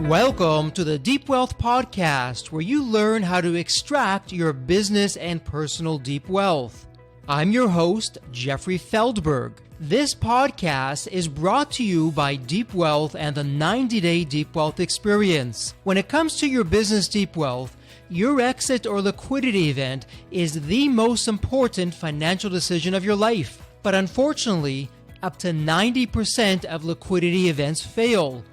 Welcome to the Deep Wealth Podcast, where you learn how to extract your business and personal deep wealth. I'm your host, Jeffrey Feldberg. This podcast is brought to you by Deep Wealth and the 90-Day Deep Wealth Experience. When it comes to your business deep wealth, your exit or liquidity event is the most important financial decision of your life. But unfortunately, up to 90% of liquidity events fail.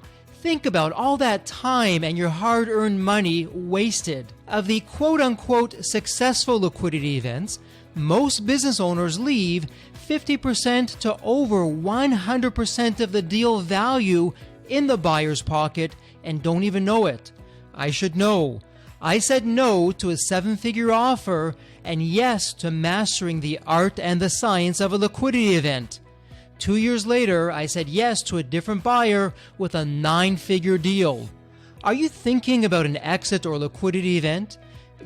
Think about all that time and your hard-earned money wasted. Of the quote-unquote successful liquidity events, most business owners leave 50% to over 100% of the deal value in the buyer's pocket and don't even know it. I should know. I said no to a 7-figure offer and yes to mastering the art and the science of a liquidity event. 2 years later, I said yes to a different buyer with a 9-figure deal. Are you thinking about an exit or liquidity event?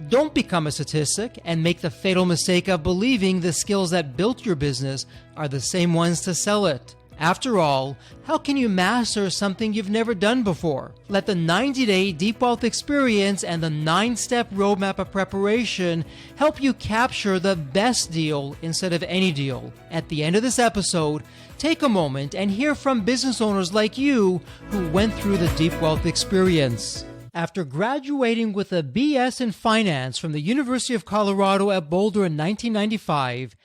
Don't become a statistic and make the fatal mistake of believing the skills that built your business are the same ones to sell it. After all, how can you master something you've never done before? Let the 90-Day Deep Wealth Experience and the 9-step roadmap of preparation help you capture the best deal instead of any deal. At the end of this episode, take a moment and hear from business owners like you who went through the Deep Wealth Experience. After graduating with a BS in finance from the University of Colorado at Boulder in 1995,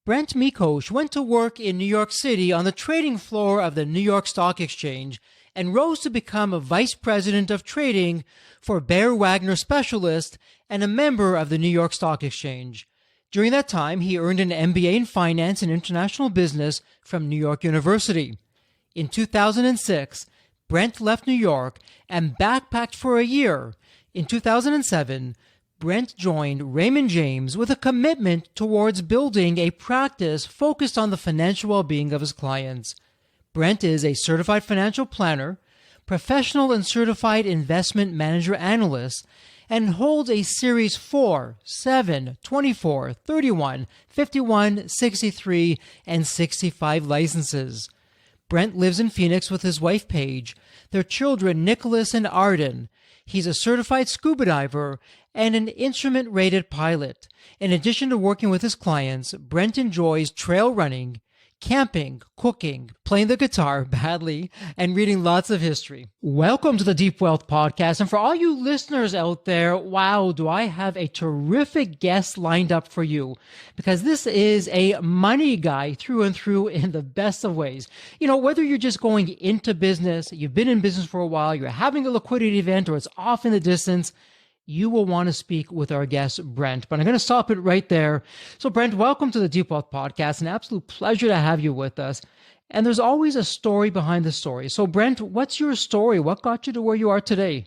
Brent Mekosh went to work in New York City on the trading floor of the New York Stock Exchange and rose to become a vice president of trading for Bear Wagner Specialists and a member of the New York Stock Exchange. During that time, he earned an MBA in finance and international business from New York University. In 2006, Brent left New York and backpacked for a year. In 2007, Brent joined Raymond James with a commitment towards building a practice focused on the financial well-being of his clients. Brent is a certified financial planner, professional and certified investment manager analyst, and holds a Series 4, 7, 24, 31, 51, 63, and 65 licenses. Brent lives in Phoenix with his wife Paige, their children Nicholas and Arden. He's a certified scuba diver and an instrument-rated pilot. In addition to working with his clients, Brent enjoys trail running, camping, cooking, playing the guitar badly, and reading lots of history. Welcome to the Deep Wealth Podcast. And for all you listeners out there, wow, do I have a terrific guest lined up for you, because this is a money guy through and through in the best of ways. You know, whether you're just going into business, you've been in business for a while, you're having a liquidity event, or it's off in the distance, you will want to speak with our guest, Brent. But I'm going to stop it right there. So, Brent, welcome to the Deep Wealth Podcast. An absolute pleasure to have you with us. And there's always a story behind the story. So, Brent, what's your story? What got you to where you are today?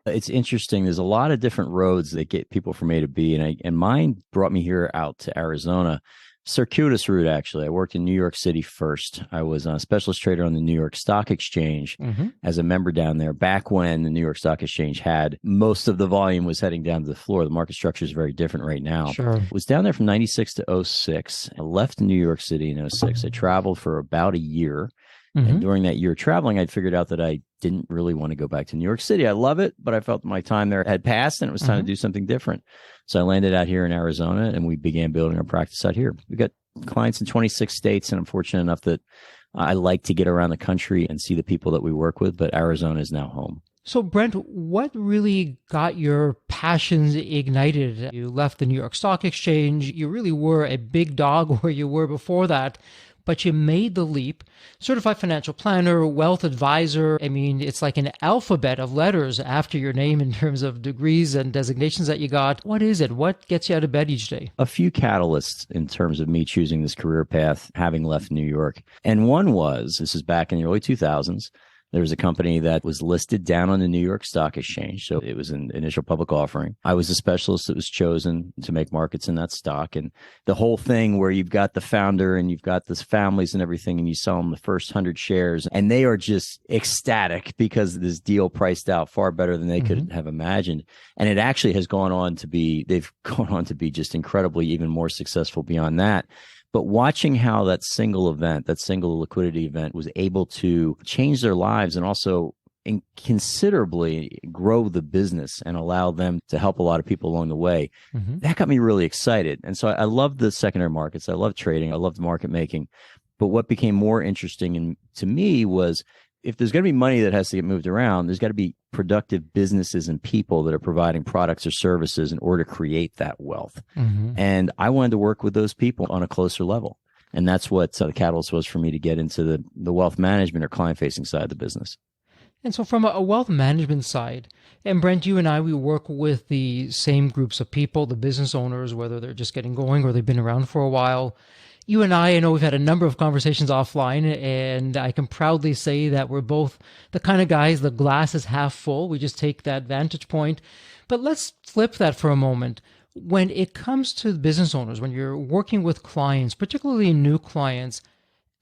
It's interesting. There's a lot of different roads that get people from A to B. And mine brought me here out to Arizona. Circuitous route, actually. I worked in New York City first. I was a specialist trader on the New York Stock Exchange as a member down there back when the New York Stock Exchange had most of the volume was heading down to the floor. The market structure is very different right now. Sure. Was down there from 96 to 06. I left New York City in 06. I traveled for about a year. And during that year traveling, I'd figured out that I didn't really want to go back to New York City. I love it, but I felt my time there had passed and it was time to do something different. So I landed out here in Arizona and we began building our practice out here. We got clients in 26 states, and I'm fortunate enough that I like to get around the country and see the people that we work with, but Arizona is now home. So, Brent, what really got your passions ignited? You left the New York Stock Exchange. You really were a big dog where you were before that, but you made the leap. Certified financial planner, wealth advisor. I mean, it's like an alphabet of letters after your name in terms of degrees and designations that you got. What is it? What gets you out of bed each day? A few catalysts in terms of me choosing this career path, having left New York. And one was, this is back in the early 2000s, there was a company that was listed down on the New York Stock Exchange. So it was an initial public offering. I was a specialist that was chosen to make markets in that stock. And the whole thing where you've got the founder and you've got the families and everything, and you sell them the first 100 shares, and they are just ecstatic because this deal priced out far better than they could have imagined. And it actually has gone on to be, they've gone on to be just incredibly even more successful beyond that. But watching how that single event, that single liquidity event was able to change their lives and also and considerably grow the business and allow them to help a lot of people along the way. That got me really excited. And so I love the secondary markets. I love trading. I love market making. But what became more interesting to me was, if there's going to be money that has to get moved around, there's got to be productive businesses and people that are providing products or services in order to create that wealth. And I wanted to work with those people on a closer level. And that's what the catalyst was for me to get into the wealth management or client-facing side of the business. And so from a wealth management side, and Brent, you and I, we work with the same groups of people, the business owners, whether they're just getting going or they've been around for a while. You and I know we've had a number of conversations offline, and I can proudly say that we're both the kind of guys, the glass is half full. We just take that vantage point. But let's flip that for a moment. When it comes to business owners, when you're working with clients, particularly new clients,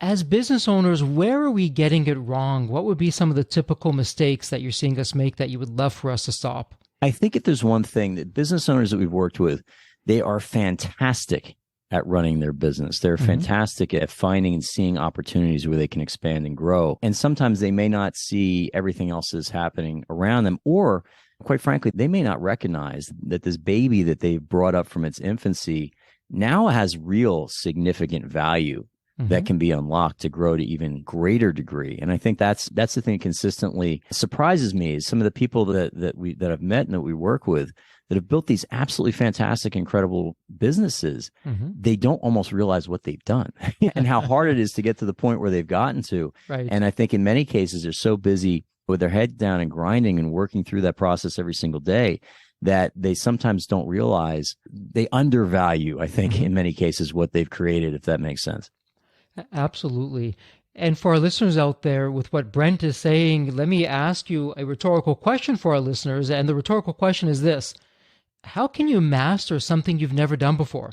as business owners, where are we getting it wrong? What would be some of the typical mistakes that you're seeing us make that you would love for us to stop? I think if there's one thing that business owners that we've worked with, they are fantastic at running their business. They're fantastic at finding and seeing opportunities where they can expand and grow. And sometimes they may not see everything else that's happening around them, or quite frankly, they may not recognize that this baby that they've brought up from its infancy now has real significant value that can be unlocked to grow to even greater degree. And I think that's the thing that consistently surprises me, is some of the people that I've met and that we work with that have built these absolutely fantastic, incredible businesses. They don't almost realize what they've done and how hard it is to get to the point where they've gotten to. Right. And I think in many cases, they're so busy with their head down and grinding and working through that process every single day that they sometimes don't realize they undervalue, I think, in many cases, what they've created, if that makes sense. Absolutely. And for our listeners out there, with what Brent is saying, let me ask you a rhetorical question for our listeners. And the rhetorical question is this: how can you master something you've never done before?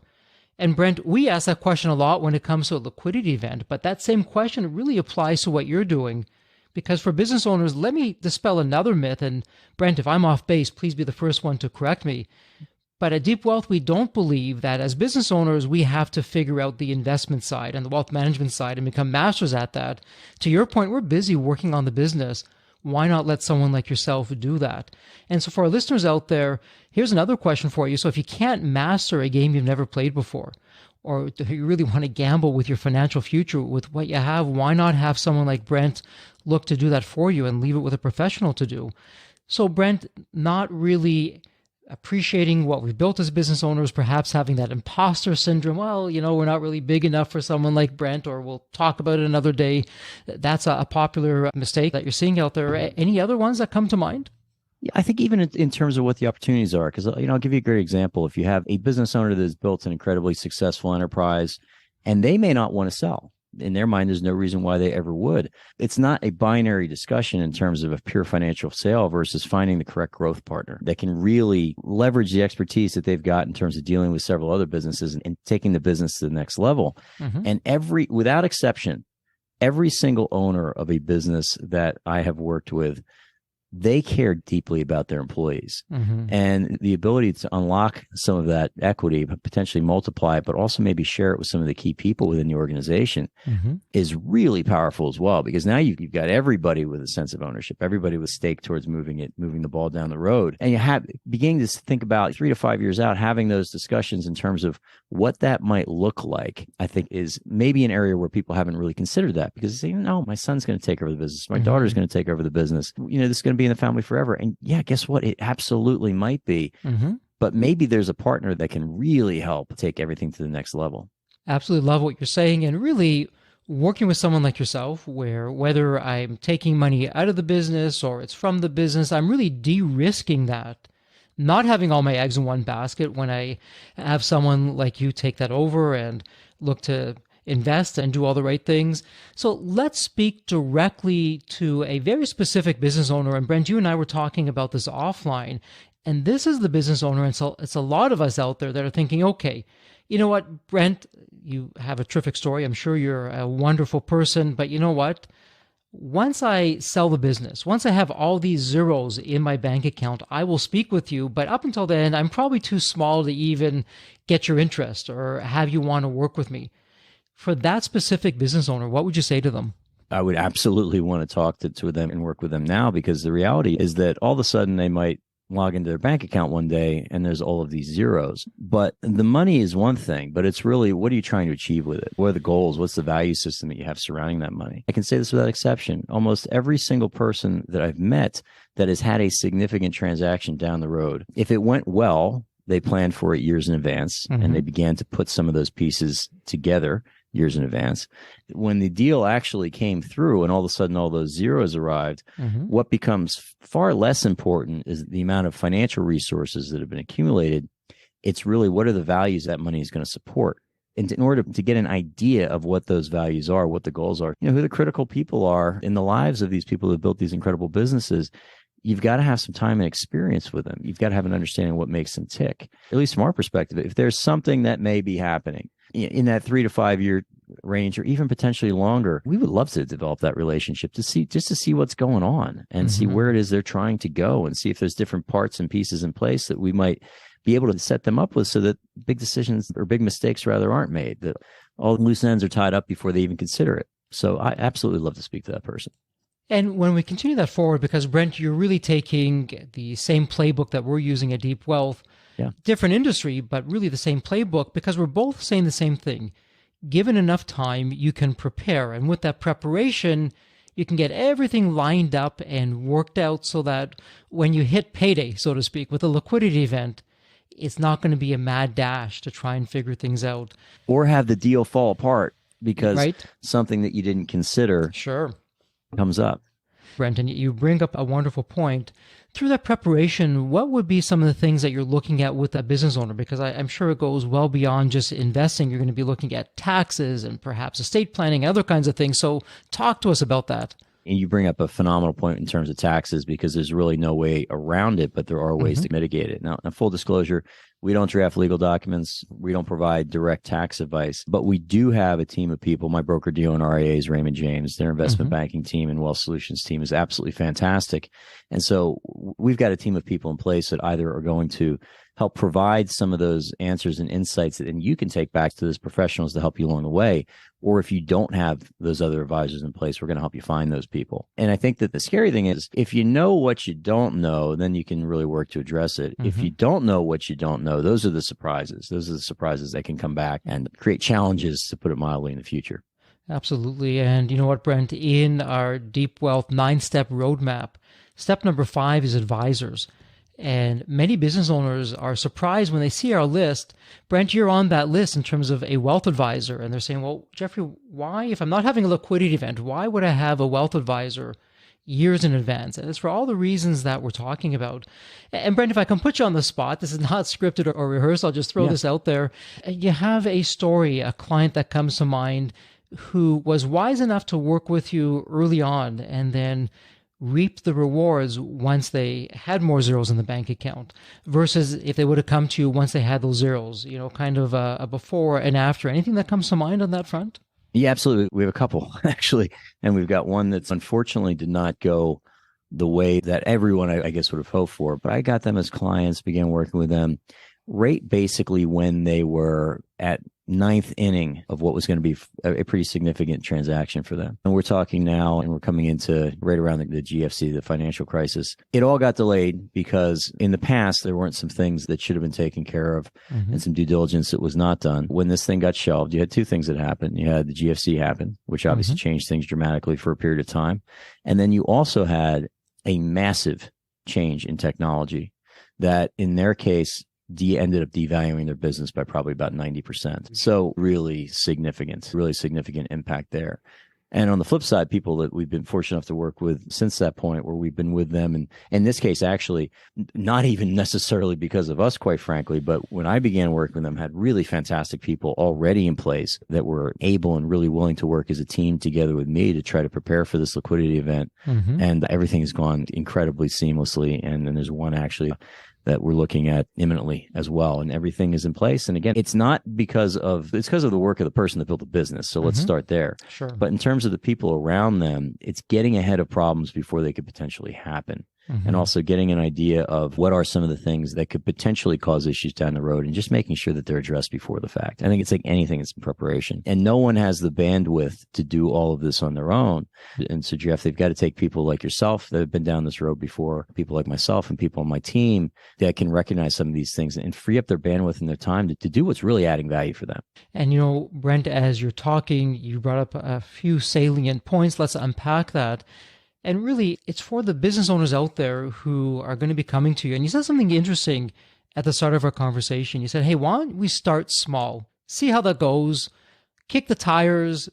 And Brent, we ask that question a lot when it comes to a liquidity event, but that same question really applies to what you're doing. Because for business owners, let me dispel another myth. And Brent, if I'm off base, please be the first one to correct me. But at Deep Wealth, we don't believe that as business owners, we have to figure out the investment side and the wealth management side and become masters at that. To your point, we're busy working on the business. Why not let someone like yourself do that? And so for our listeners out there, here's another question for you. So if you can't master a game you've never played before, or if you really want to gamble with your financial future with what you have, why not have someone like Brent look to do that for you and leave it with a professional to do? So Brent, not really appreciating what we've built as business owners, perhaps having that imposter syndrome. Well, we're not really big enough for someone like Brent, or we'll talk about it another day. That's a popular mistake that you're seeing out there. Any other ones that come to mind? Yeah, I think even in terms of what the opportunities are, because I'll give you a great example. If you have a business owner that has built an incredibly successful enterprise, and they may not want to sell. In their mind, there's no reason why they ever would. It's not a binary discussion in terms of a pure financial sale versus finding the correct growth partner that can really leverage the expertise that they've got in terms of dealing with several other businesses and taking the business to the next level. And without exception, every single owner of a business that I have worked with, they care deeply about their employees, and the ability to unlock some of that equity, but potentially multiply it, but also maybe share it with some of the key people within the organization is really powerful as well, because now you've got everybody with a sense of ownership, everybody with stake towards moving the ball down the road. And you have beginning to think about 3 to 5 years out, having those discussions in terms of what that might look like, I think is maybe an area where people haven't really considered that, because they say, no, my son's going to take over the business. My daughter's going to take over the business. This is going to be in the family forever. And yeah, guess what? It absolutely might be. But maybe there's a partner that can really help take everything to the next level. Absolutely love what you're saying. And really working with someone like yourself, where whether I'm taking money out of the business or it's from the business, I'm really de-risking that. Not having all my eggs in one basket when I have someone like you take that over and look to invest and do all the right things. So let's speak directly to a very specific business owner. And Brent, you and I were talking about this offline. And this is the business owner. And so it's a lot of us out there that are thinking, okay, you know what, Brent, you have a terrific story. I'm sure you're a wonderful person. But you know what? Once I sell the business, once I have all these zeros in my bank account, I will speak with you. But up until then, I'm probably too small to even get your interest or have you want to work with me. For that specific business owner, what would you say to them? I would absolutely want to talk to them and work with them now, because the reality is that all of a sudden they might log into their bank account one day and there's all of these zeros. But the money is one thing, but it's really, what are you trying to achieve with it? What are the goals? What's the value system that you have surrounding that money? I can say this without exception. Almost every single person that I've met that has had a significant transaction down the road, if it went well, they planned for it years in advance, and they began to put some of those pieces together years in advance. When the deal actually came through and all of a sudden all those zeros arrived, what becomes far less important is the amount of financial resources that have been accumulated. It's really, what are the values that money is going to support? And in order to get an idea of what those values are, what the goals are, who the critical people are in the lives of these people who have built these incredible businesses, you've got to have some time and experience with them. You've got to have an understanding of what makes them tick. At least from our perspective, if there's something that may be happening in that 3 to 5 year range, or even potentially longer, we would love to develop that relationship to see what's going on and see where it is they're trying to go, and see if there's different parts and pieces in place that we might be able to set them up with, so that big decisions, or big mistakes rather, aren't made, that all the loose ends are tied up before they even consider it. So I absolutely love to speak to that person. And when we continue that forward, because Brent, you're really taking the same playbook that we're using at Deep Wealth, different industry, but really the same playbook, because we're both saying the same thing. Given enough time, you can prepare. And with that preparation, you can get everything lined up and worked out so that when you hit payday, so to speak, with a liquidity event, it's not going to be a mad dash to try and figure things out. Or have the deal fall apart because something that you didn't consider comes up. Brent, and you bring up a wonderful point. Through that preparation, what would be some of the things that you're looking at with a business owner? Because I'm sure it goes well beyond just investing. You're going to be looking at taxes and perhaps estate planning, other kinds of things. So talk to us about that. And you bring up a phenomenal point in terms of taxes, because there's really no way around it, but there are ways to mitigate it. Now, full disclosure, we don't draft legal documents. We don't provide direct tax advice, but we do have a team of people. My broker dealer and RIA is Raymond James. Their investment banking team and wealth solutions team is absolutely fantastic. And so we've got a team of people in place that either are going to help provide some of those answers and insights that you can take back to those professionals to help you along the way. Or if you don't have those other advisors in place, we're going to help you find those people. And I think that the scary thing is, if you know what you don't know, then you can really work to address it. If you don't know what you don't know, those are the surprises. Those are the surprises that can come back and create challenges, to put it mildly, in the future. Absolutely. And you know what, Brent, in our Deep Wealth 9-step roadmap, step number 5 is advisors. And many business owners are surprised when they see our list. Brent, you're on that list in terms of a wealth advisor. And they're saying, well, Jeffrey, why, if I'm not having a liquidity event, why would I have a wealth advisor years in advance? And it's for all the reasons that we're talking about. And Brent, if I can put you on the spot, this is not scripted or rehearsed. I'll just throw this out there. You have a story, a client that comes to mind who was wise enough to work with you early on and then reaped the rewards once they had more zeros in the bank account, versus if they would have come to you once they had those zeros, kind of a before and after. Anything that comes to mind on that front? Yeah, absolutely. We have a couple, actually. And we've got one that's unfortunately did not go the way that everyone, I guess, would have hoped for. But I got them as clients, began working with them right basically when they were at 9th inning of what was going to be a pretty significant transaction for them. And we're talking now, and we're coming into right around the GFC, the financial crisis. It all got delayed because in the past, there weren't some things that should have been taken care of and some due diligence that was not done. When this thing got shelved, you had two things that happened. You had the GFC happen, which obviously changed things dramatically for a period of time. And then you also had a massive change in technology that, in their case, ended up devaluing their business by probably about 90%. So really significant impact there. And on the flip side, people that we've been fortunate enough to work with since that point, where we've been with them, and in this case, actually, not even necessarily because of us, quite frankly, but when I began working with them, had really fantastic people already in place that were able and really willing to work as a team together with me to try to prepare for this liquidity event. And everything has gone incredibly seamlessly. And then there's one actually that we're looking at imminently as well. And everything is in place. And again, it's because of the work of the person that built the business. So let's start there. Sure. But in terms of the people around them, it's getting ahead of problems before they could potentially happen. and also getting an idea of what are some of the things that could potentially cause issues down the road and just making sure that they're addressed before the fact. I think it's like anything, it's in preparation. And no one has the bandwidth to do all of this on their own. And so, Jeff, they've got to take people like yourself that have been down this road before, people like myself and people on my team that can recognize some of these things and free up their bandwidth and their time to do what's really adding value for them. And, Brent, as you're talking, you brought up a few salient points. Let's unpack that. And really, it's for the business owners out there who are going to be coming to you. And you said something interesting at the start of our conversation. You said, hey, why don't we start small? See how that goes. Kick the tires.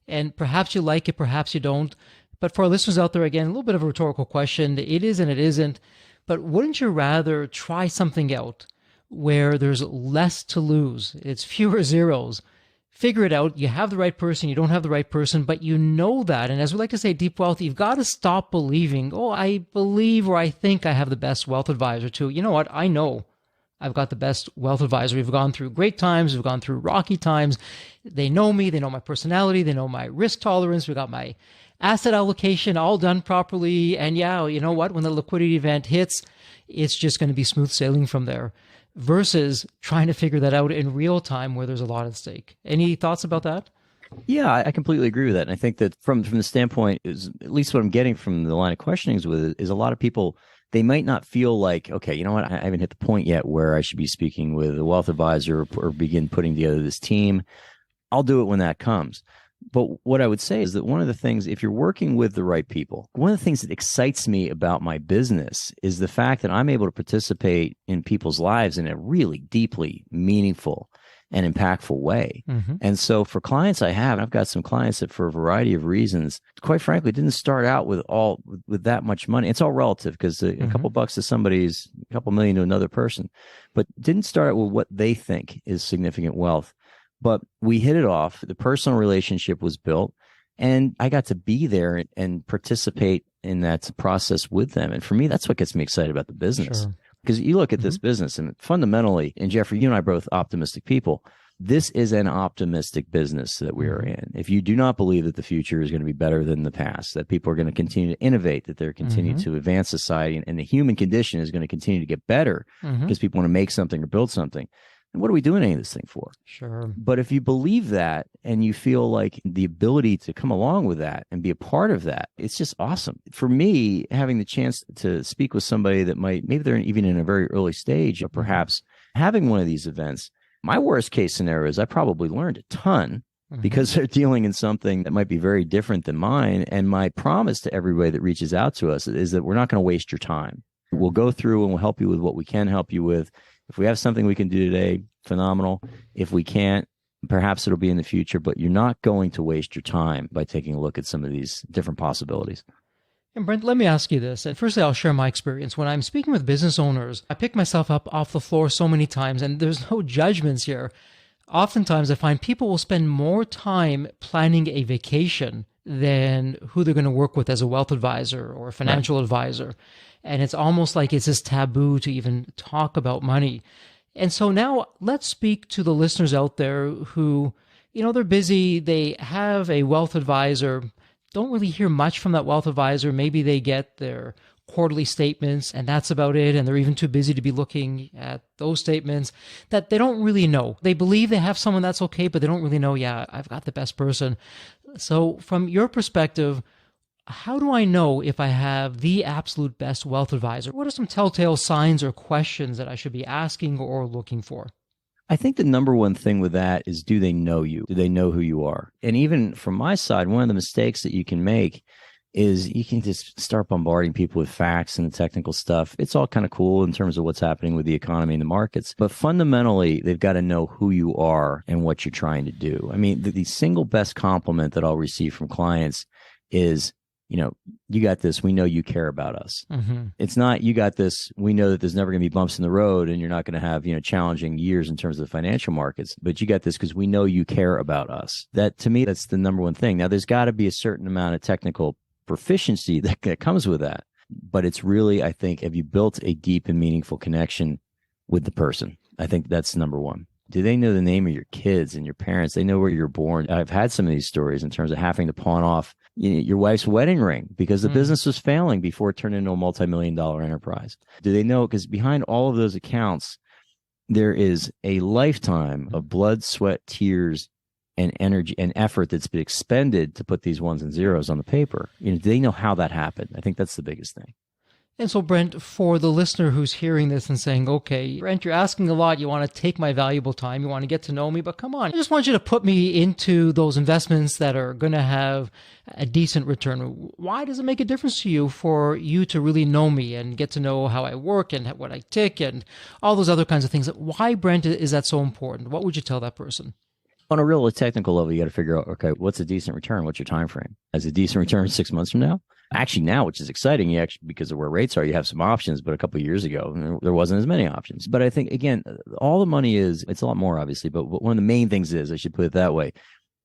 And perhaps you like it, perhaps you don't. But for our listeners out there, again, a little bit of a rhetorical question. It is and it isn't. But wouldn't you rather try something out where there's less to lose? It's fewer zeros. Figure it out. You have the right person. You don't have the right person, but you know that. And as we like to say, deep wealth, you've got to stop believing, oh, I believe or I think I have the best wealth advisor too. You know what? I know I've got the best wealth advisor. We've gone through great times. We've gone through rocky times. They know me. They know my personality. They know my risk tolerance. We got my asset allocation all done properly. And yeah, you know what? When the liquidity event hits, it's just going to be smooth sailing from there. Versus trying to figure that out in real time where there's a lot at stake. Any thoughts about that? Yeah, I completely agree with that. And I think that from the standpoint, is at least what I'm getting from the line of questionings with it, is a lot of people, they might not feel like, okay, you know what, I haven't hit the point yet where I should be speaking with a wealth advisor or begin putting together this team. I'll do it when that comes. But what I would say is that one of the things, if you're working with the right people, one of the things that excites me about my business is the fact that I'm able to participate in people's lives in a really deeply meaningful and impactful way. Mm-hmm. And so for clients I have, and I've got some clients that for a variety of reasons, quite frankly, didn't start out with that much money. It's all relative because a couple bucks to somebody is a couple million to another person, but didn't start out with what they think is significant wealth. But we hit it off. The personal relationship was built, and I got to be there and participate in that process with them. And for me, that's what gets me excited about the business. Sure. Because you look at this business, and fundamentally, and Jeffrey, you and I are both optimistic people. This is an optimistic business that we are in. If you do not believe that the future is going to be better than the past, that people are going to continue to innovate, that they're continue to advance society, and the human condition is going to continue to get better because people want to make something or build something. And what are we doing any of this thing for? Sure. But if you believe that and you feel like the ability to come along with that and be a part of that, it's just awesome. For me, having the chance to speak with somebody that maybe they're even in a very early stage or perhaps having one of these events, my worst case scenario is I probably learned a ton because they're dealing in something that might be very different than mine. And my promise to everybody that reaches out to us is that we're not going to waste your time. We'll go through and we'll help you with what we can help you with. If we have something we can do today, phenomenal. If we can't, perhaps it'll be in the future, but you're not going to waste your time by taking a look at some of these different possibilities. And Brent, let me ask you this. And firstly, I'll share my experience. When I'm speaking with business owners, I pick myself up off the floor so many times, and there's no judgments here. Oftentimes, I find people will spend more time planning a vacation than who they're going to work with as a wealth advisor or a financial advisor. And it's almost like it's this taboo to even talk about money. And so now let's speak to the listeners out there who, they're busy. They have a wealth advisor, don't really hear much from that wealth advisor. Maybe they get their quarterly statements and that's about it. And they're even too busy to be looking at those statements that they don't really know. They believe they have someone that's okay, but they don't really know, I've got the best person. So from your perspective, how do I know if I have the absolute best wealth advisor? What are some telltale signs or questions that I should be asking or looking for? I think the number one thing with that is, do they know you? Do they know who you are? And even from my side, one of the mistakes that you can make is you can just start bombarding people with facts and the technical stuff. It's all kind of cool in terms of what's happening with the economy and the markets. But fundamentally, they've got to know who you are and what you're trying to do. I mean, the single best compliment that I'll receive from clients is, you got this. We know you care about us. It's not, you got this. We know that there's never going to be bumps in the road and you're not going to have, challenging years in terms of the financial markets, but you got this because we know you care about us. That, to me, that's the number one thing. Now, there's got to be a certain amount of technical proficiency that comes with that. But it's really, I think, have you built a deep and meaningful connection with the person? I think that's number one. Do they know the name of your kids and your parents? They know where you're born. I've had some of these stories in terms of having to pawn off your wife's wedding ring because the business was failing before it turned into a multi-million-dollar enterprise? Do they know? Because behind all of those accounts, there is a lifetime of blood, sweat, tears, and energy and effort that's been expended to put these ones and zeros on the paper. Do they know how that happened? I think that's the biggest thing. And so, Brent, for the listener who's hearing this and saying, okay, Brent, you're asking a lot. You want to take my valuable time. You want to get to know me, but come on. I just want you to put me into those investments that are going to have a decent return. Why does it make a difference to you for you to really know me and get to know how I work and what I tick and all those other kinds of things? Why, Brent, is that so important? What would you tell that person? On a real technical level, you got to figure out, okay, what's a decent return? What's your time frame? Is a decent return 6 months from now? Actually, now, which is exciting, you actually, because of where rates are, you have some options, but a couple of years ago, there wasn't as many options. But I think, again, all the money it's a lot more, obviously, but one of the main things I should put it that way,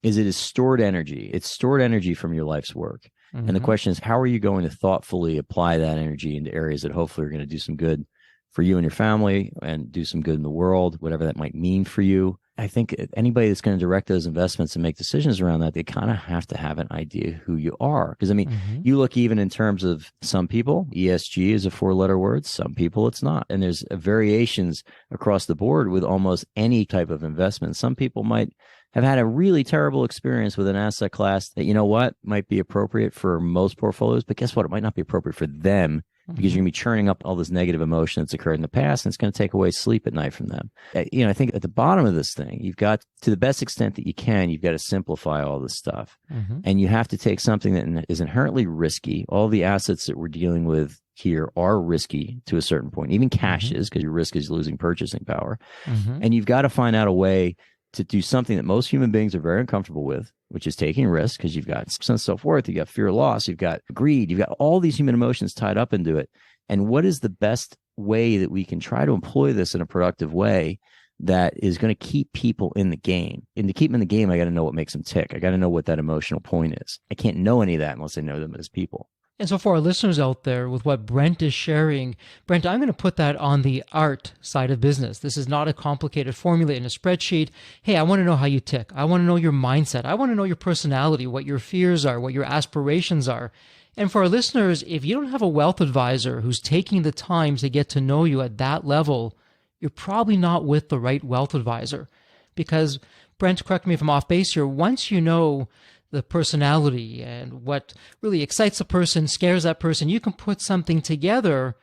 is it is stored energy. It's stored energy from your life's work. Mm-hmm. And the question is, how are you going to thoughtfully apply that energy into areas that hopefully are going to do some good for you and your family and do some good in the world, whatever that might mean for you? I think anybody that's going to direct those investments and make decisions around that, they kind of have to have an idea who you are. Because, I mean, you look even in terms of some people, ESG is a 4-letter word. Some people it's not. And there's variations across the board with almost any type of investment. Some people might have had a really terrible experience with an asset class that, might be appropriate for most portfolios. But guess what? It might not be appropriate for them. Because you're going to be churning up all this negative emotion that's occurred in the past, and it's going to take away sleep at night from them. I think at the bottom of this thing, you've got, to the best extent that you can, you've got to simplify all this stuff. And you have to take something that is inherently risky. All the assets that we're dealing with here are risky to a certain point. Even cash is, because your risk is losing purchasing power. And you've got to find out a way to do something that most human beings are very uncomfortable with, which is taking risks, because you've got sense of self-worth, you've got fear of loss, you've got greed, you've got all these human emotions tied up into it. And what is the best way that we can try to employ this in a productive way that is going to keep people in the game? And to keep them in the game, I got to know what makes them tick. I got to know what that emotional point is. I can't know any of that unless I know them as people. And so for our listeners out there, with what Brent is sharing, Brent, I'm going to put that on the art side of business. This is not a complicated formula in a spreadsheet. Hey, I want to know how you tick. I want to know your mindset. I want to know your personality, what your fears are, what your aspirations are. And for our listeners, if you don't have a wealth advisor who's taking the time to get to know you at that level, you're probably not with the right wealth advisor. Because, Brent, correct me if I'm off base here, once you know the personality and what really excites a person, scares that person, you can put something together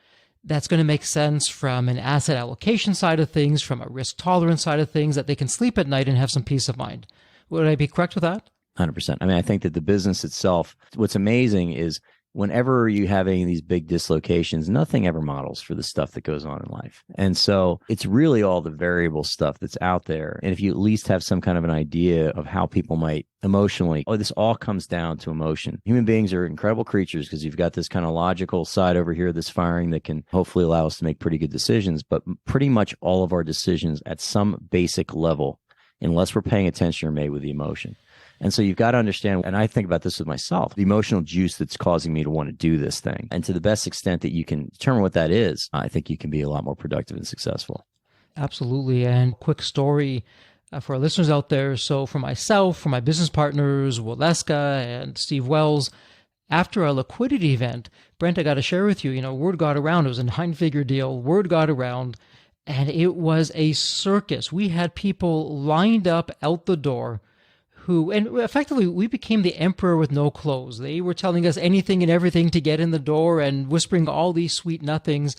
that's going to make sense from an asset allocation side of things, from a risk tolerance side of things, that they can sleep at night and have some peace of mind. Would I be correct with that? 100%. I mean, I think that the business itself, what's amazing is whenever you have any of these big dislocations, nothing ever models for the stuff that goes on in life. And so it's really all the variable stuff that's out there. And if you at least have some kind of an idea of how people might emotionally, this all comes down to emotion. Human beings are incredible creatures because you've got this kind of logical side over here, this firing that can hopefully allow us to make pretty good decisions. But pretty much all of our decisions at some basic level, unless we're paying attention, are made with the emotion. And so you've got to understand, and I think about this with myself, the emotional juice that's causing me to want to do this thing. And to the best extent that you can determine what that is, I think you can be a lot more productive and successful. Absolutely. And quick story for our listeners out there. So for myself, for my business partners, Waleska and Steve Wells, after our liquidity event, Brent, I got to share with you, word got around. It was a 9-figure deal. Word got around. And it was a circus. We had people lined up out the door and effectively we became the emperor with no clothes. They were telling us anything and everything to get in the door and whispering all these sweet nothings.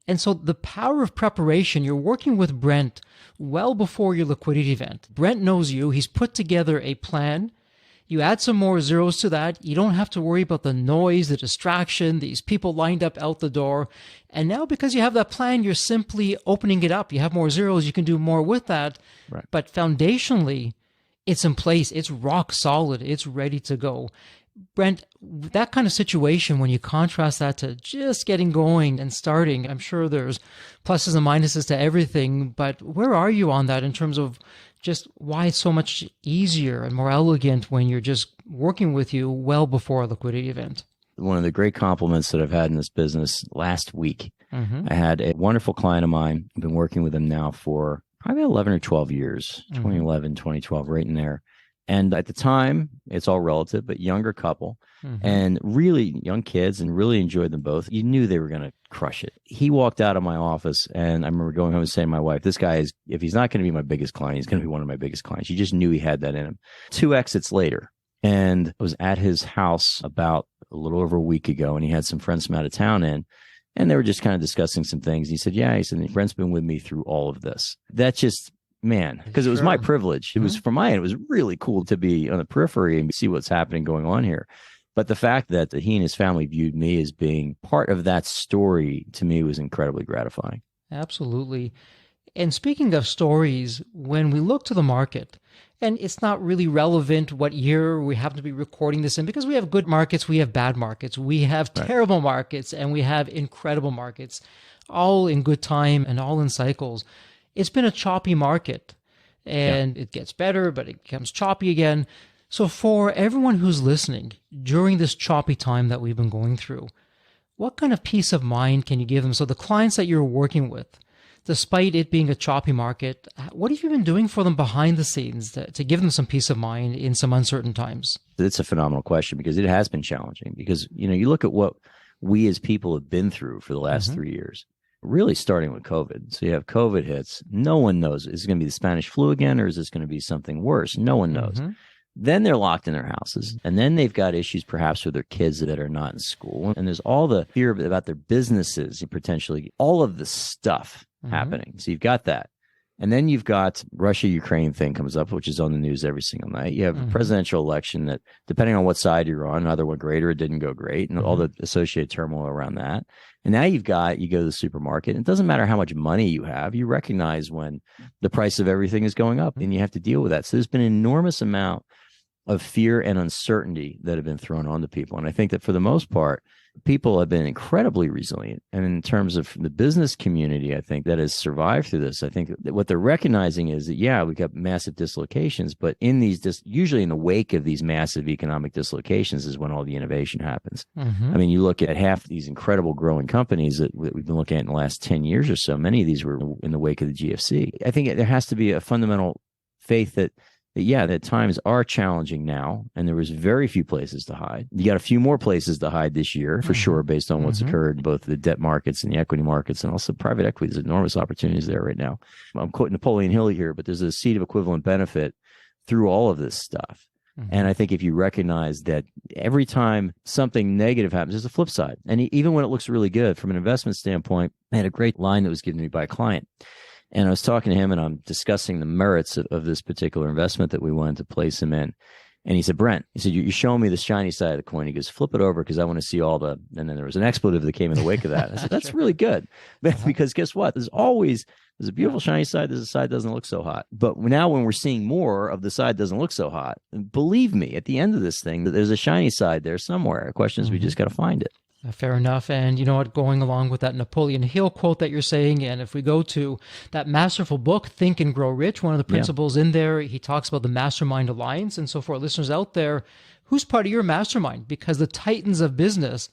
And so the power of preparation, you're working with Brent well before your liquidity event. Brent knows you. He's put together a plan. You add some more zeros to that. You don't have to worry about the noise, the distraction, these people lined up out the door. And now because you have that plan, you're simply opening it up. You have more zeros. You can do more with that. Right. But foundationally, it's in place. It's rock solid. It's ready to go. Brent, that kind of situation, when you contrast that to just getting going and starting, I'm sure there's pluses and minuses to everything, but where are you on that in terms of just why it's so much easier and more elegant when you're just working with you well before a liquidity event? One of the great compliments that I've had in this business last week, I had a wonderful client of mine. I've been working with him now for probably 11 or 12 years, 2011, 2012, right in there. And at the time, it's all relative, but younger couple Mm-hmm. and really young kids, and really enjoyed them both. You knew they were going to crush it. He walked out of my office, and I remember going home and saying to my wife, this guy is, if he's not going to be my biggest client, he's going to be one of my biggest clients. You just knew he had that in him. 2 exits later, and I was at his house about a little over a week ago, and he had some friends from out of town in, and they were just kind of discussing some things. He said, he said, Brent's been with me through all of this. That just, man, because it was my privilege. It was, from my end, it was really cool to be on the periphery and see what's happening going on here. But the fact that he and his family viewed me as being part of that story, to me, was incredibly gratifying. Absolutely. And speaking of stories, when we look to the market, and it's not really relevant what year we happen to be recording this in, because we have good markets, we have bad markets, we have terrible markets, and we have incredible markets, all in good time and all in cycles. It's been a choppy market, and it gets better, but it becomes choppy again. So for everyone who's listening during this choppy time that we've been going through, what kind of peace of mind can you give them? So the clients that you're working with, despite it being a choppy market, what have you been doing for them behind the scenes to give them some peace of mind in some uncertain times? It's a phenomenal question, because it has been challenging. Because, you look at what we as people have been through for the last 3 years, really starting with COVID. So you have COVID hits. No one knows. Is it going to be the Spanish flu again, or is this going to be something worse? No one knows. Then they're locked in their houses, and then they've got issues perhaps with their kids that are not in school. And there's all the fear about their businesses, and potentially all of the stuff happening. So you've got that. And then you've got Russia-Ukraine thing comes up, which is on the news every single night. You have a presidential election that, depending on what side you're on, either went great or it didn't go great, and all the associated turmoil around that. And now you go to the supermarket. It doesn't matter how much money you have. You recognize when the price of everything is going up, and you have to deal with that. So there's been an enormous amount of fear and uncertainty that have been thrown onto people. And I think that for the most part, people have been incredibly resilient. And in terms of the business community, I think that has survived through this. I think that what they're recognizing is that, we've got massive dislocations, but in these, usually in the wake of these massive economic dislocations is when all the innovation happens. I mean, you look at half these incredible growing companies that we've been looking at in the last 10 years or so, many of these were in the wake of the GFC. I think there has to be a fundamental faith that times are challenging now, and there was very few places to hide. You got a few more places to hide this year, for sure, based on what's occurred, both the debt markets and the equity markets, and also private equity. There's enormous opportunities there right now. I'm quoting Napoleon Hill here, but there's a seed of equivalent benefit through all of this stuff. And I think if you recognize that every time something negative happens, there's a flip side. And even when it looks really good from an investment standpoint, I had a great line that was given to me by a client. And I was talking to him, and I'm discussing the merits of this particular investment that we wanted to place him in. And he said, Brent, you're showing me the shiny side of the coin. He goes, flip it over, because I want to see all the, and then there was an expletive that came in the wake of that. I said, that's really good. Because guess what? There's a beautiful shiny side. There's a side that doesn't look so hot. But now when we're seeing more of the side that doesn't look so hot, believe me, at the end of this thing, there's a shiny side there somewhere. The question is, we just got to find it. Fair enough. And you know what, going along with that Napoleon Hill quote that you're saying, and if we go to that masterful book, Think and Grow Rich, one of the principles in there, he talks about the Mastermind Alliance. And so for our listeners out there, who's part of your mastermind? Because the titans of business,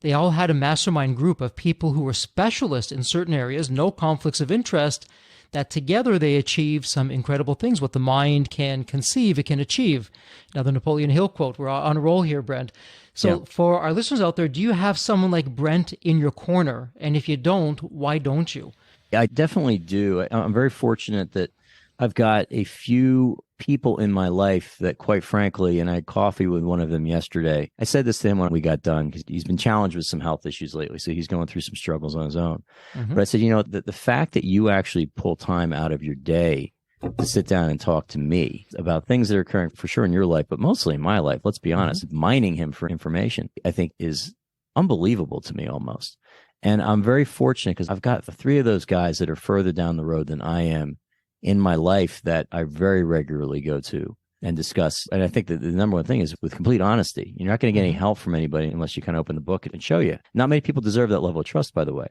they all had a mastermind group of people who were specialists in certain areas, no conflicts of interest, that together they achieve some incredible things. What the mind can conceive, it can achieve. Another Napoleon Hill quote. We're on a roll here, Brent. So for our listeners out there, do you have someone like Brent in your corner? And if you don't, why don't you? I definitely do. I'm very fortunate that I've got a few people in my life that, quite frankly, and I had coffee with one of them yesterday. I said this to him when we got done, because he's been challenged with some health issues lately. So he's going through some struggles on his own. But I said, the fact that you actually pull time out of your day to sit down and talk to me about things that are occurring for sure in your life, but mostly in my life, let's be honest, mining him for information, I think is unbelievable to me almost. And I'm very fortunate, because I've got 3 of those guys that are further down the road than I am in my life that I very regularly go to and discuss. And I think that the number one thing is with complete honesty. You're not going to get any help from anybody unless you kind of open the book and show you. Not many people deserve that level of trust, by the way.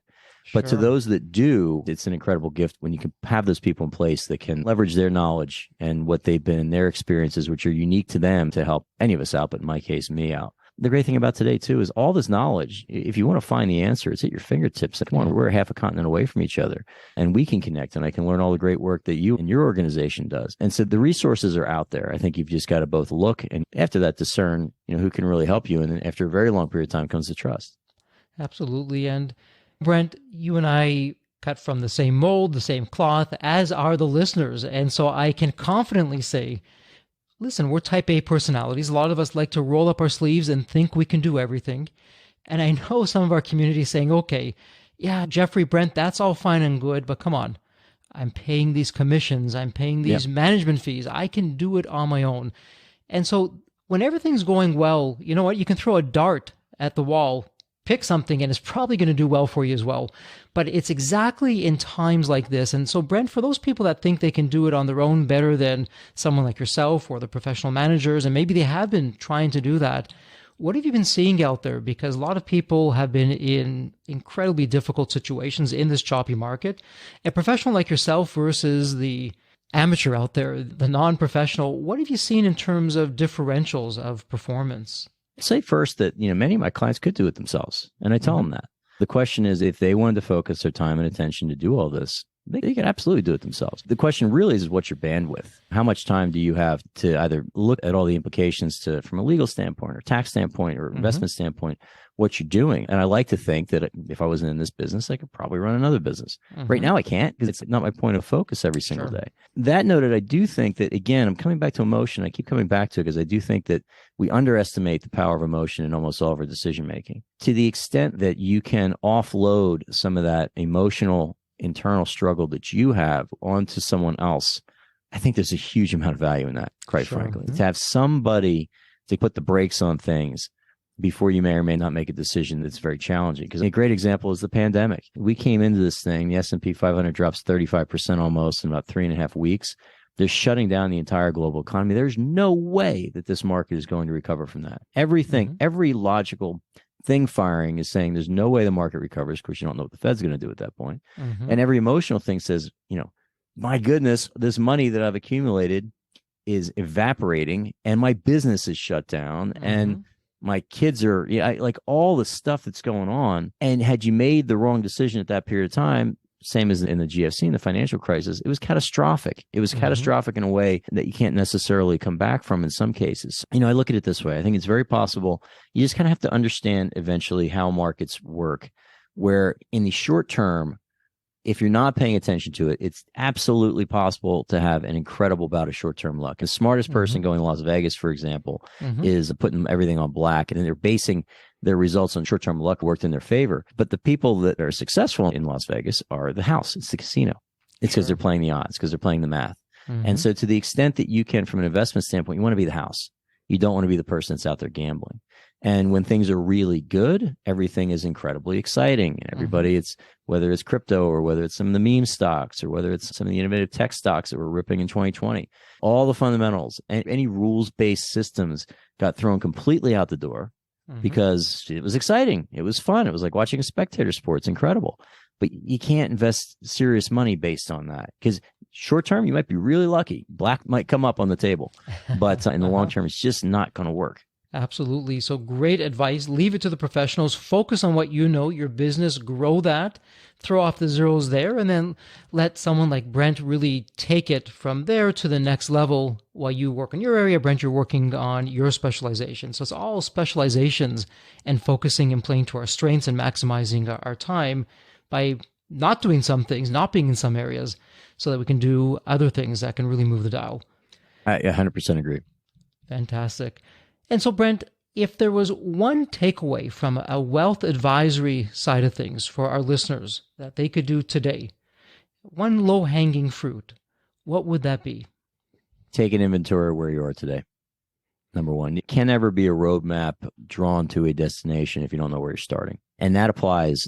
But to those that do, it's an incredible gift when you can have those people in place that can leverage their knowledge and what they've been in their experiences, which are unique to them, to help any of us out, but in my case, me out. The great thing about today, too, is all this knowledge, if you want to find the answer, it's at your fingertips. Come on, we're half a continent away from each other, and we can connect, and I can learn all the great work that you and your organization does. And so the resources are out there. I think you've just got to both look and after that discern, who can really help you. And then after a very long period of time comes the trust. Absolutely. And Brent, you and I cut from the same mold, the same cloth, as are the listeners. And so I can confidently say, listen, we're type A personalities. A lot of us like to roll up our sleeves and think we can do everything. And I know some of our community is saying, okay, yeah, Jeffrey, Brent, that's all fine and good, but come on. I'm paying these commissions. I'm paying these management fees. I can do it on my own. And so when everything's going well, you know what? You can throw a dart at the wall, pick something, and it's probably going to do well for you as well. But it's exactly in times like this. And so, Brent, for those people that think they can do it on their own better than someone like yourself or the professional managers, and maybe they have been trying to do that, what have you been seeing out there? Because a lot of people have been in incredibly difficult situations in this choppy market. A professional like yourself versus the amateur out there, the non-professional, what have you seen in terms of differentials of performance? Say first that, many of my clients could do it themselves. And I tell them that. The question is, if they wanted to focus their time and attention to do all this, they could absolutely do it themselves. The question really is what's your bandwidth? How much time do you have to either look at all the implications from a legal standpoint or tax standpoint or investment standpoint, what you're doing? And I like to think that if I wasn't in this business, I could probably run another business. Right now I can't because it's not my point of focus every single day. That noted, I do think that, again, I'm coming back to emotion. I keep coming back to it because I do think that we underestimate the power of emotion in almost all of our decision making. To the extent that you can offload some of that emotional internal struggle that you have onto someone else, I think there's a huge amount of value in that, quite frankly. To have somebody to put the brakes on things before you may or may not make a decision that's very challenging. Because a great example is the pandemic. We came into this thing, the S&P 500 drops 35% almost in about 3.5 weeks. They're shutting down the entire global economy. There's no way that this market is going to recover from that. Everything, every logical thing firing is saying there's no way the market recovers. Of course, you don't know what the Fed's going to do at that point. And every emotional thing says, my goodness, this money that I've accumulated is evaporating and my business is shut down and my kids are, like all the stuff that's going on. And had you made the wrong decision at that period of time, same as in the GFC and the financial crisis, it was catastrophic. It was catastrophic in a way that you can't necessarily come back from in some cases. I look at it this way. I think it's very possible. You just kind of have to understand eventually how markets work, where in the short term, if you're not paying attention to it, it's absolutely possible to have an incredible bout of short-term luck. The smartest person going to Las Vegas, for example, is putting everything on black, and they're basing their results on short-term luck worked in their favor. But the people that are successful in Las Vegas are the house. It's the casino. It's because they're playing the odds, because they're playing the math. And so to the extent that you can, from an investment standpoint, you want to be the house. You don't want to be the person that's out there gambling. And when things are really good, everything is incredibly exciting. And everybody, it's whether it's crypto or whether it's some of the meme stocks or whether it's some of the innovative tech stocks that were ripping in 2020, all the fundamentals and any rules-based systems got thrown completely out the door because it was exciting. It was fun. It was like watching a spectator sport. It's incredible. But you can't invest serious money based on that because short term, you might be really lucky. Black might come up on the table, but in the long term, it's just not going to work. Absolutely. So great advice. Leave it to the professionals. Focus on what you know, your business, grow that, throw off the zeros there, and then let someone like Brent really take it from there to the next level while you work in your area. Brent, you're working on your specialization. So it's all specializations and focusing and playing to our strengths and maximizing our time by not doing some things, not being in some areas, so that we can do other things that can really move the dial. I 100% agree. Fantastic. And so, Brent, if there was one takeaway from a wealth advisory side of things for our listeners that they could do today, one low-hanging fruit, what would that be? Take an inventory of where you are today. Number one, it can never be a roadmap drawn to a destination if you don't know where you're starting. And that applies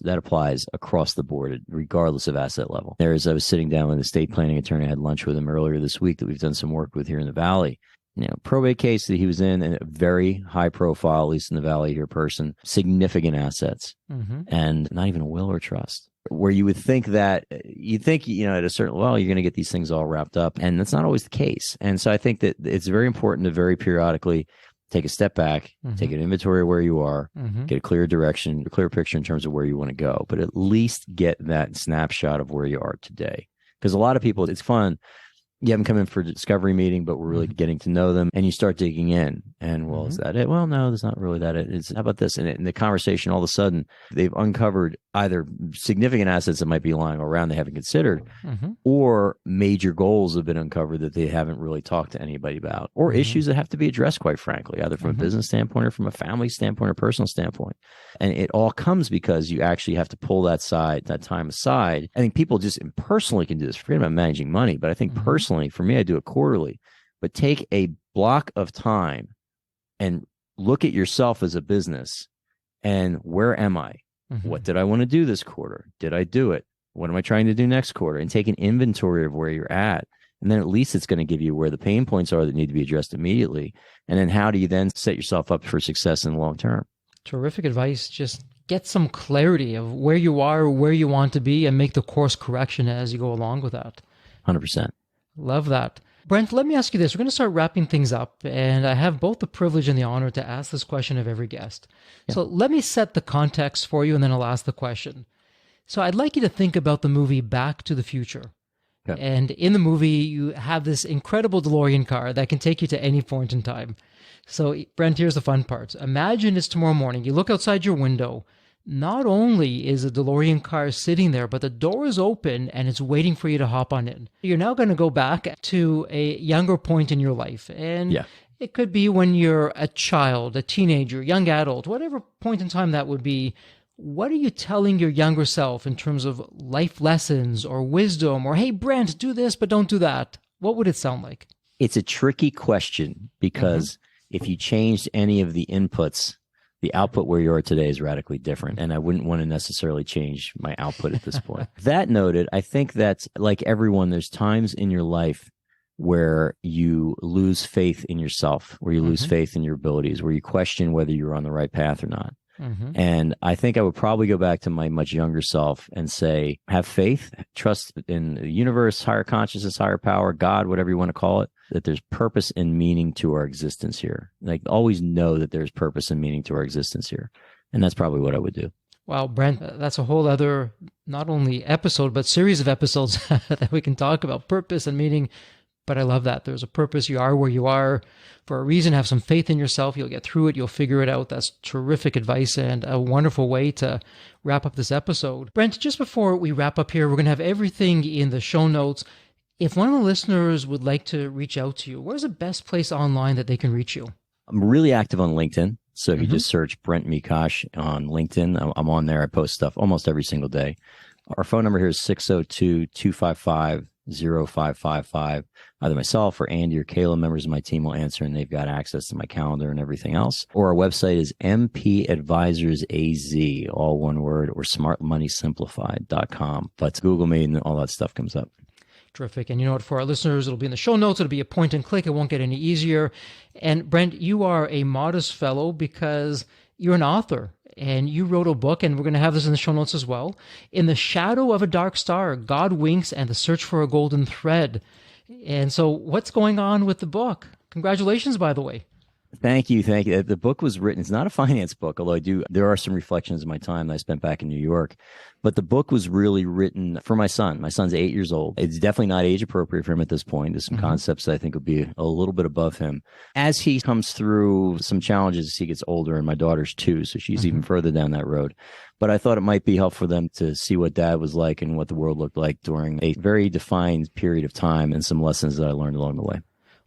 across the board, regardless of asset level. I was sitting down with an estate planning attorney. I had lunch with him earlier this week that we've done some work with here in the Valley. Probate case that he was in, and a very high profile, at least in the Valley here, person, significant assets, and not even a will or trust. Where you would think that, at a certain level, you're going to get these things all wrapped up, and that's not always the case. And so I think that it's very important to very periodically take a step back, take an inventory of where you are, get a clear direction, a clear picture in terms of where you want to go, but at least get that snapshot of where you are today. Because a lot of people, it's fun. You have them come in for a discovery meeting, but we're really getting to know them, and you start digging in. And well, is that it? Well, no, that's not really that it. It's how about this? And in the conversation, all of a sudden, they've uncovered either significant assets that might be lying around they haven't considered, or major goals have been uncovered that they haven't really talked to anybody about, or issues that have to be addressed, quite frankly, either from a business standpoint or from a family standpoint or personal standpoint. And it all comes because you actually have to pull that time aside. I think people just personally can do this. Forget about managing money, but I think personally, for me, I do it quarterly, but take a block of time and look at yourself as a business and where am I? What did I want to do this quarter? Did I do it? What am I trying to do next quarter? And take an inventory of where you're at. And then at least it's going to give you where the pain points are that need to be addressed immediately. And then how do you then set yourself up for success in the long term? Terrific advice. Just get some clarity of where you are, where you want to be, and make the course correction as you go along with that. 100%. Love that. Brent, let me ask you this. We're going to start wrapping things up, and I have both the privilege and the honor to ask this question of every guest. Yeah. So let me set the context for you, and then I'll ask the question. So I'd like you to think about the movie Back to the Future. Okay. And in the movie, you have this incredible DeLorean car that can take you to any point in time. So Brent, here's the fun part. Imagine it's tomorrow morning. You look outside your window. Not only is a DeLorean car sitting there, but the door is open and it's waiting for you to hop on in. You're now going to go back to a younger point in your life. And it could be when you're a child, a teenager, young adult, whatever point in time that would be. What are you telling your younger self in terms of life lessons or wisdom or, hey, Brent, do this, but don't do that? What would it sound like? It's a tricky question because if you changed any of the inputs, the output where you are today is radically different. And I wouldn't want to necessarily change my output at this point. That noted, I think that's like everyone, there's times in your life where you lose faith in yourself, where you lose faith in your abilities, where you question whether you're on the right path or not. And I think I would probably go back to my much younger self and say, have faith, trust in the universe, higher consciousness, higher power, God, whatever you want to call it, that there's purpose and meaning to our existence here. Like always know that there's purpose and meaning to our existence here. And that's probably what I would do. Wow, Brent, that's a whole other, not only episode, but series of episodes that we can talk about purpose and meaning. But I love that. There's a purpose. You are where you are for a reason. Have some faith in yourself. You'll get through it. You'll figure it out. That's terrific advice and a wonderful way to wrap up this episode. Brent, just before we wrap up here, we're going to have everything in the show notes. If one of the listeners would like to reach out to you, where's the best place online that they can reach you? I'm really active on LinkedIn. So if you just search Brent Mekosh on LinkedIn, I'm on there. I post stuff almost every single day. Our phone number here is 602-255-0555. Either myself or Andy or Kayla, members of my team, will answer, and they've got access to my calendar and everything else. Or our website is mpadvisorsaz, all one word, or smartmoneysimplified.com. But Google me and all that stuff comes up. Terrific. And you know what, for our listeners, it'll be in the show notes. It'll be a point and click. It won't get any easier. And Brent, you are a modest fellow because you're an author. And you wrote a book, and we're going to have this in the show notes as well. In the Shadow of a Dark Star, God Winks and the Search for a Golden Thread. And so what's going on with the book? Congratulations, by the way. Thank you. Thank you. The book was written, it's not a finance book, although there are some reflections of my time that I spent back in New York. But the book was really written for my son. My son's 8 years old. It's definitely not age appropriate for him at this point. There's some concepts that I think would be a little bit above him. As he comes through some challenges as he gets older, and my daughter's 2, so she's even further down that road. But I thought it might be helpful for them to see what dad was like and what the world looked like during a very defined period of time and some lessons that I learned along the way.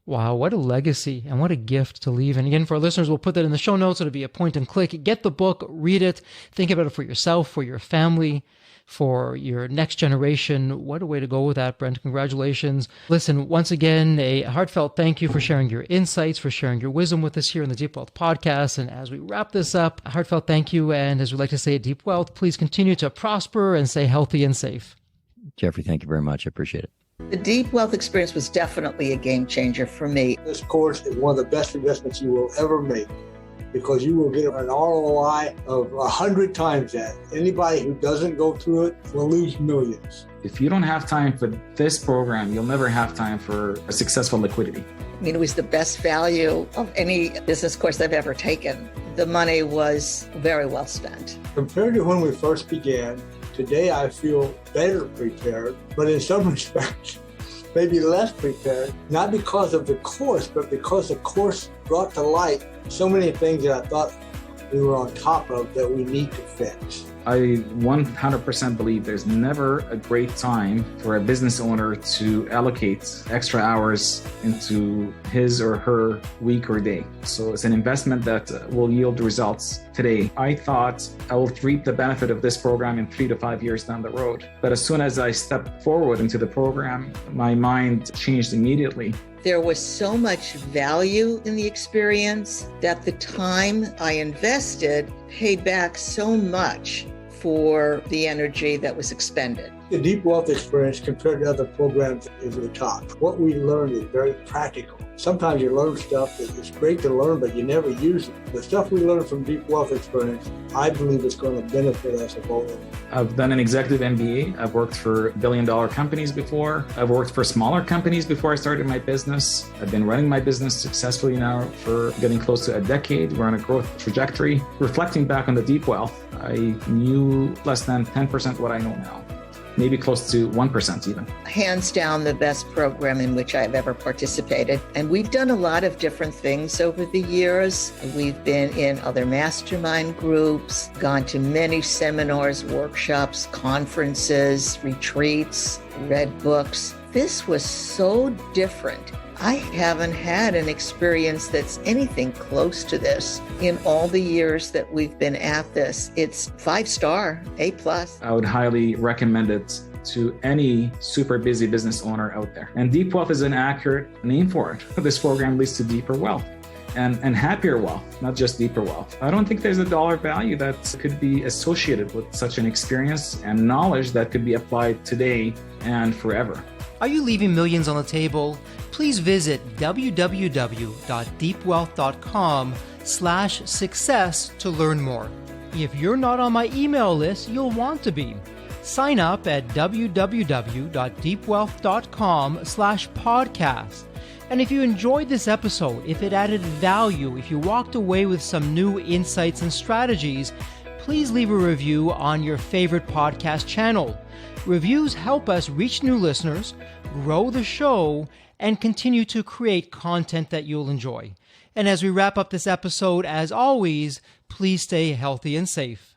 Wow, what a legacy and what a gift to leave. And again, for our listeners, we'll put that in the show notes. It'll be a point and click. Get the book, read it, think about it for yourself, for your family, for your next generation. What a way to go with that, Brent. Congratulations. Listen, once again, a heartfelt thank you for sharing your insights, for sharing your wisdom with us here in the Deep Wealth Podcast. And as we wrap this up, a heartfelt thank you. And as we like to say at Deep Wealth, please continue to prosper and stay healthy and safe. Jeffrey, thank you very much. I appreciate it. The Deep Wealth experience was definitely a game changer for me. This course is one of the best investments you will ever make. because you will get an ROI of 100 times that. Anybody who doesn't go through it will lose millions. If you don't have time for this program, you'll never have time for a successful liquidity. I mean, it was the best value of any business course I've ever taken. The money was very well spent. Compared to when we first began, today I feel better prepared, but in some respects, maybe less prepared, not because of the course, but because the course brought to light so many things that I thought we were on top of that we need to fix. I 100% believe there's never a great time for a business owner to allocate extra hours into his or her week or day. So it's an investment that will yield results today. I thought I will reap the benefit of this program in 3 to 5 years down the road. But as soon as I stepped forward into the program, my mind changed immediately. There was so much value in the experience that the time I invested paid back so much for the energy that was expended. The Deep Wealth experience compared to other programs is the top. What we learned is very practical. Sometimes you learn stuff that is great to learn, but you never use it. The stuff we learned from Deep Wealth experience, I believe is going to benefit us of all. I've done an executive MBA. I've worked for billion-dollar companies before. I've worked for smaller companies before I started my business. I've been running my business successfully now for getting close to a decade. We're on a growth trajectory. Reflecting back on the Deep Wealth, I knew less than 10% what I know now. Maybe close to 1% even. Hands down, the best program in which I've ever participated. And we've done a lot of different things over the years. We've been in other mastermind groups, gone to many seminars, workshops, conferences, retreats, read books. This was so different. I haven't had an experience that's anything close to this in all the years that we've been at this. It's 5-star, A+. I would highly recommend it to any super busy business owner out there. And Deep Wealth is an accurate name for it. This program leads to deeper wealth and happier wealth, not just deeper wealth. I don't think there's a dollar value that could be associated with such an experience and knowledge that could be applied today and forever. Are you leaving millions on the table? Please visit www.deepwealth.com/success to learn more. If you're not on my email list, you'll want to be. Sign up at www.deepwealth.com/podcast. And if you enjoyed this episode, if it added value, if you walked away with some new insights and strategies, please leave a review on your favorite podcast channel. Reviews help us reach new listeners, grow the show, and continue to create content that you'll enjoy. And as we wrap up this episode, as always, please stay healthy and safe.